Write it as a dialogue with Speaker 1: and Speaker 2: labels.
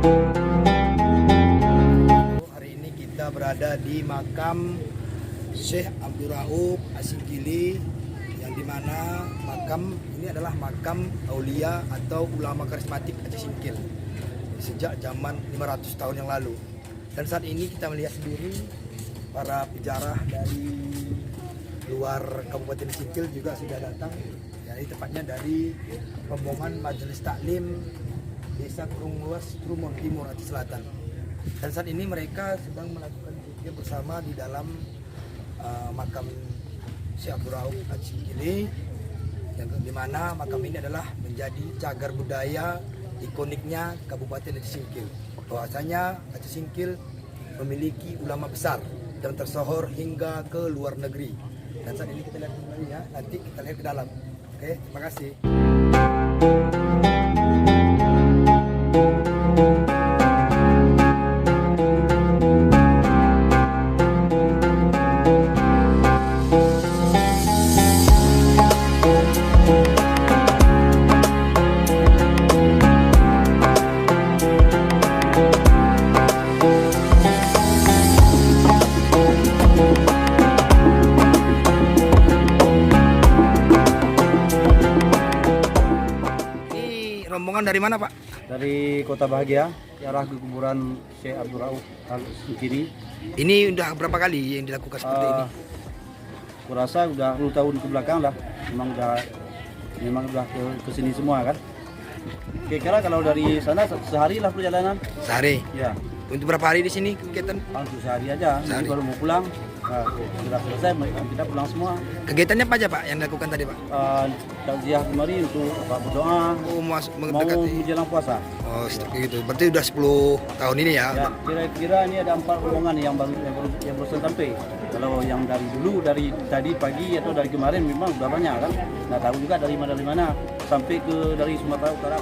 Speaker 1: Hari ini kita berada di makam Syekh Abdul Rauf Asy-Syinqili, yang dimana makam ini adalah makam aulia atau ulama karismatik Asy-Syinqil sejak zaman 500 tahun yang lalu. Dan saat ini kita melihat sendiri para pejarah dari luar Kabupaten Asy-Syinqil juga sudah datang, jadi tepatnya dari rombongan Majelis Taklim Desa Kurung Luas, Trumon Timur, Aceh Selatan. Dan saat ini mereka sedang melakukan zikir bersama di dalam makam Syekh Abdul Rauf Asy-Syinqili, yang dimana makam ini adalah menjadi cagar budaya ikoniknya Kabupaten Asy-Syinqil. Bahwasanya Asy-Syinqil memiliki ulama besar dan tersohor hingga ke luar negeri. Dan saat ini kita lihat kembali ya, nanti kita lihat ke dalam. Oke, terima kasih. Rombongan dari mana, Pak?
Speaker 2: Dari Kota Bahagia, ke arah ke kuburan Syekh Abdul Rauf Asy-Syinqili.
Speaker 1: Ini udah berapa kali yang dilakukan seperti ini?
Speaker 2: Kurasa udah 10 tahun ke belakang lah. Memang udah ke sini semua kan. Kira-kira kalau dari sana sehari lah perjalanan.
Speaker 1: Sehari.
Speaker 2: Ya.
Speaker 1: Untuk berapa hari di sini kegiatan?
Speaker 2: Untuk sehari aja.
Speaker 1: Sehari.
Speaker 2: Nanti baru mau pulang. Nah, sudah selesai kita pulang semua.
Speaker 1: Kegiatannya apa aja, Pak, yang dilakukan tadi, Pak?
Speaker 2: Takziah kemari untuk berdoa.
Speaker 1: Mau
Speaker 2: Mau menjelang puasa.
Speaker 1: Oh, gitu. Berarti udah 10 tahun ini ya?
Speaker 2: Ya, kira-kira ini ada 4 rombongan yang baru sampai. Kalau yang dari dulu, dari tadi pagi atau dari kemarin memang udah banyak kan. Nggak tahu juga dari mana sampai ke dari Sumatera Utara.